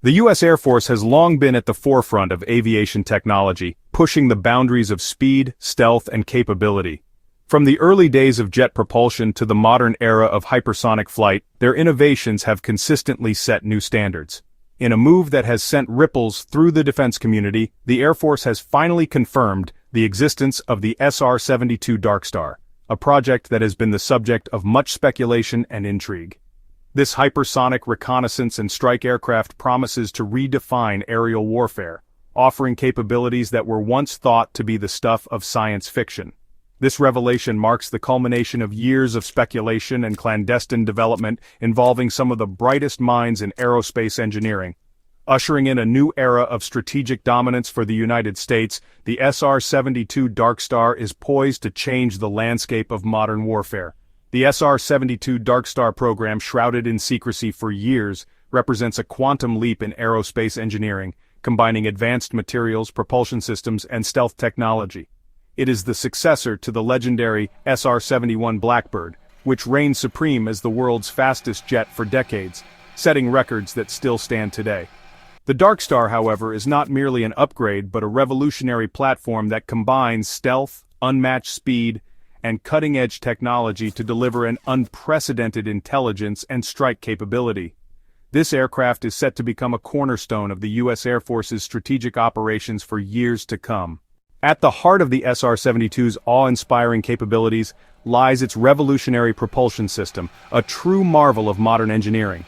The U.S. Air Force has long been at the forefront of aviation technology, pushing the boundaries of speed, stealth, and capability. From the early days of jet propulsion to the modern era of hypersonic flight, their innovations have consistently set new standards. In a move that has sent ripples through the defense community, the Air Force has finally confirmed the existence of the SR-72 DARKSTAR, a project that has been the subject of much speculation and intrigue. This hypersonic reconnaissance and strike aircraft promises to redefine aerial warfare, offering capabilities that were once thought to be the stuff of science fiction. This revelation marks the culmination of years of speculation and clandestine development involving some of the brightest minds in aerospace engineering. Ushering in a new era of strategic dominance for the United States, the SR-72 DARKSTAR is poised to change the landscape of modern warfare. The SR-72 DARKSTAR program, shrouded in secrecy for years, represents a quantum leap in aerospace engineering, combining advanced materials, propulsion systems, and stealth technology. It is the successor to the legendary SR-71 Blackbird, which reigned supreme as the world's fastest jet for decades, setting records that still stand today. The DARKSTAR, however, is not merely an upgrade but a revolutionary platform that combines stealth, unmatched speed, and cutting-edge technology to deliver an unprecedented intelligence and strike capability. This aircraft is set to become a cornerstone of the U.S. Air Force's strategic operations for years to come. At the heart of the SR-72's awe-inspiring capabilities lies its revolutionary propulsion system, a true marvel of modern engineering.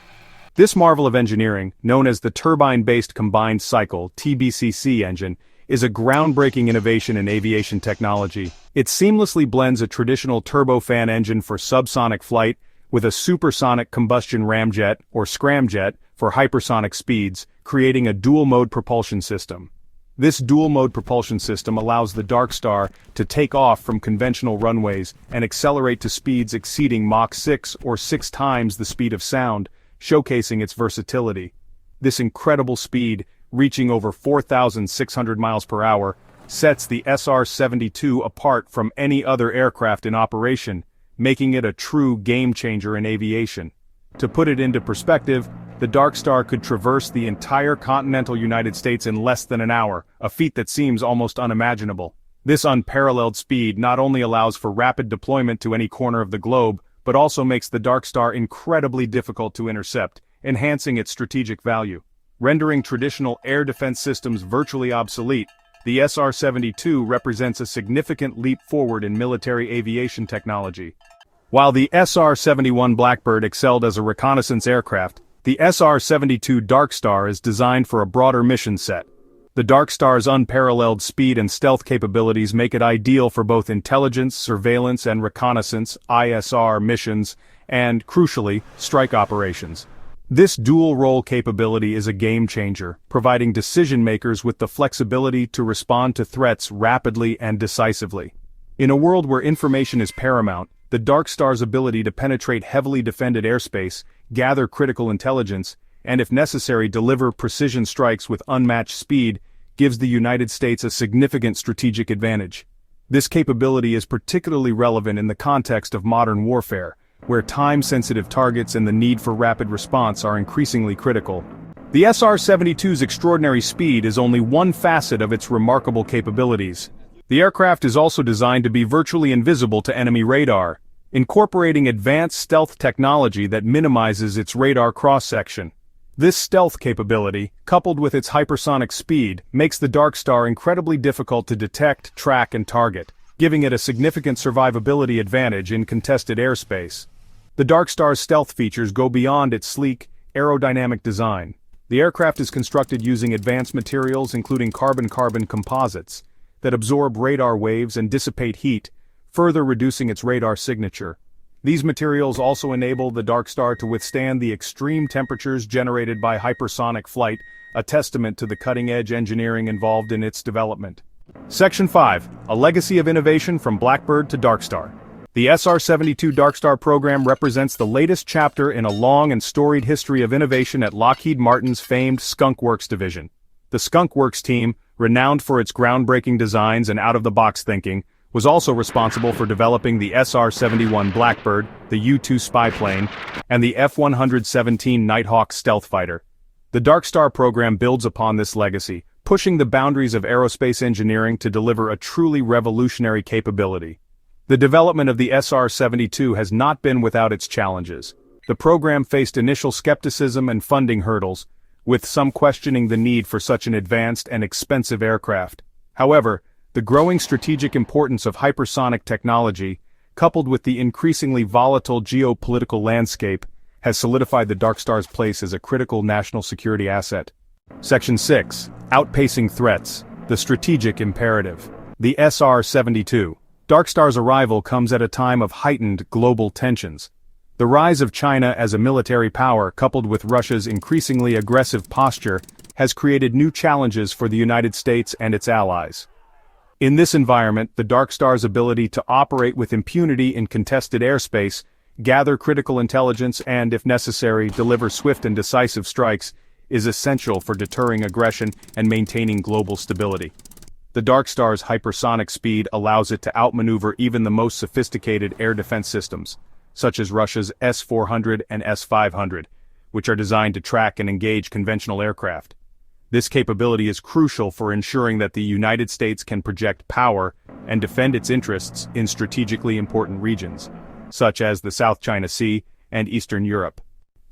This marvel of engineering, known as the turbine-based combined cycle (TBCC) engine, is a groundbreaking innovation in aviation technology. It seamlessly blends a traditional turbofan engine for subsonic flight with a supersonic combustion ramjet or scramjet for hypersonic speeds, creating a dual-mode propulsion system. This dual-mode propulsion system allows the DARKSTAR to take off from conventional runways and accelerate to speeds exceeding Mach 6 or 6 times the speed of sound, showcasing its versatility. This incredible speed, reaching over 4,600 miles per hour, sets the SR-72 apart from any other aircraft in operation, making it a true game-changer in aviation. To put it into perspective, the DARKSTAR could traverse the entire continental United States in less than an hour, a feat that seems almost unimaginable. This unparalleled speed not only allows for rapid deployment to any corner of the globe, but also makes the DARKSTAR incredibly difficult to intercept, enhancing its strategic value. Rendering traditional air defense systems virtually obsolete, the SR-72 represents a significant leap forward in military aviation technology. While the SR-71 Blackbird excelled as a reconnaissance aircraft, the SR-72 DARKSTAR is designed for a broader mission set. The DARKSTAR's unparalleled speed and stealth capabilities make it ideal for both intelligence, surveillance, and reconnaissance (ISR) missions, and, crucially, strike operations. This dual-role capability is a game-changer, providing decision-makers with the flexibility to respond to threats rapidly and decisively. In a world where information is paramount, the DARKSTAR's ability to penetrate heavily defended airspace, gather critical intelligence, and if necessary deliver precision strikes with unmatched speed, gives the United States a significant strategic advantage. This capability is particularly relevant in the context of modern warfare, where time-sensitive targets and the need for rapid response are increasingly critical. The SR-72's extraordinary speed is only one facet of its remarkable capabilities. The aircraft is also designed to be virtually invisible to enemy radar, incorporating advanced stealth technology that minimizes its radar cross-section. This stealth capability, coupled with its hypersonic speed, makes the DARKSTAR incredibly difficult to detect, track, and target, giving it a significant survivability advantage in contested airspace. The DARKSTAR's stealth features go beyond its sleek, aerodynamic design. The aircraft is constructed using advanced materials including carbon-carbon composites that absorb radar waves and dissipate heat, further reducing its radar signature. These materials also enable the DARKSTAR to withstand the extreme temperatures generated by hypersonic flight, a testament to the cutting-edge engineering involved in its development. Section 5. A Legacy of Innovation from Blackbird to DARKSTAR. The SR-72 DARKSTAR program represents the latest chapter in a long and storied history of innovation at Lockheed Martin's famed Skunk Works division. The Skunk Works team, renowned for its groundbreaking designs and out-of-the-box thinking, was also responsible for developing the SR-71 Blackbird, the U-2 spy plane, and the F-117 Nighthawk stealth fighter. The DARKSTAR program builds upon this legacy, pushing the boundaries of aerospace engineering to deliver a truly revolutionary capability. The development of the SR-72 has not been without its challenges. The program faced initial skepticism and funding hurdles, with some questioning the need for such an advanced and expensive aircraft. However, the growing strategic importance of hypersonic technology, coupled with the increasingly volatile geopolitical landscape, has solidified the DARKSTAR's place as a critical national security asset. Section 6. Outpacing Threats. The Strategic Imperative. The SR-72. DARKSTAR's arrival comes at a time of heightened global tensions. The rise of China as a military power, coupled with Russia's increasingly aggressive posture, has created new challenges for the United States and its allies. In this environment, the DARKSTAR's ability to operate with impunity in contested airspace, gather critical intelligence and, if necessary, deliver swift and decisive strikes, is essential for deterring aggression and maintaining global stability. The DARKSTAR's hypersonic speed allows it to outmaneuver even the most sophisticated air defense systems, such as Russia's S-400 and S-500, which are designed to track and engage conventional aircraft. This capability is crucial for ensuring that the United States can project power and defend its interests in strategically important regions, such as the South China Sea and Eastern Europe.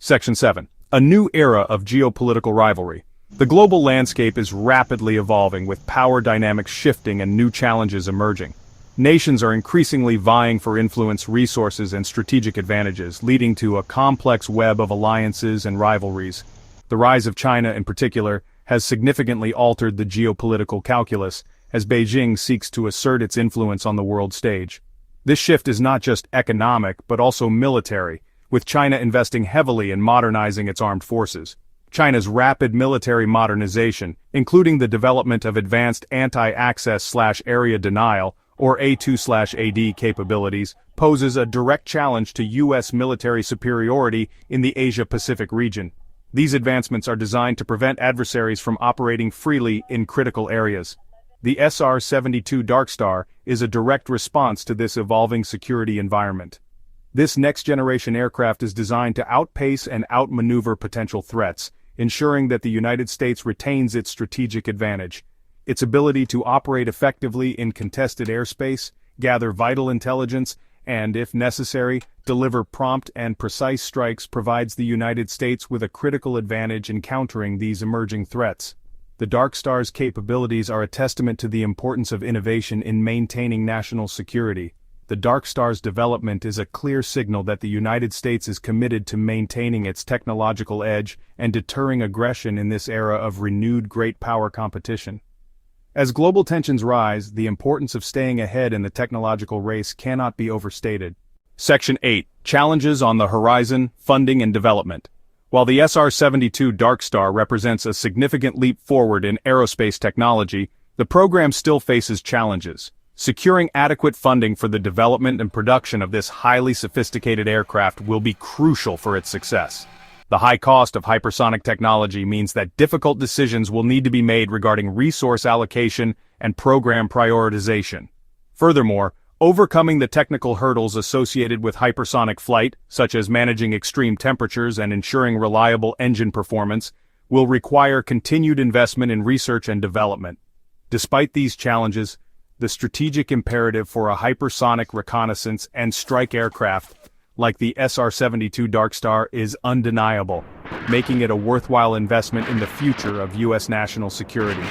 Section 7. A new era of geopolitical rivalry. The global landscape is rapidly evolving, with power dynamics shifting and new challenges emerging. Nations are increasingly vying for influence, resources, and strategic advantages, leading to a complex web of alliances and rivalries. The rise of China, in particular, has significantly altered the geopolitical calculus, as Beijing seeks to assert its influence on the world stage. This shift is not just economic, but also military, with China investing heavily in modernizing its armed forces. China's rapid military modernization, including the development of advanced anti-access/area denial, or A2/AD capabilities, poses a direct challenge to U.S. military superiority in the Asia-Pacific region. These advancements are designed to prevent adversaries from operating freely in critical areas. The SR-72 DARKSTAR is a direct response to this evolving security environment. This next-generation aircraft is designed to outpace and outmaneuver potential threats, ensuring that the United States retains its strategic advantage. Its ability to operate effectively in contested airspace, gather vital intelligence, and, if necessary, deliver prompt and precise strikes provides the United States with a critical advantage in countering these emerging threats. The DARKSTAR's capabilities are a testament to the importance of innovation in maintaining national security. The DARKSTAR's development is a clear signal that the United States is committed to maintaining its technological edge and deterring aggression in this era of renewed great power competition. As global tensions rise, the importance of staying ahead in the technological race cannot be overstated. Section 8. Challenges on the Horizon, Funding and Development. While the SR-72 DARKSTAR represents a significant leap forward in aerospace technology, the program still faces challenges. Securing adequate funding for the development and production of this highly sophisticated aircraft will be crucial for its success. The high cost of hypersonic technology means that difficult decisions will need to be made regarding resource allocation and program prioritization. Furthermore, overcoming the technical hurdles associated with hypersonic flight, such as managing extreme temperatures and ensuring reliable engine performance, will require continued investment in research and development. Despite these challenges, the strategic imperative for a hypersonic reconnaissance and strike aircraft like the SR-72 DARKSTAR is undeniable, making it a worthwhile investment in the future of U.S. national security.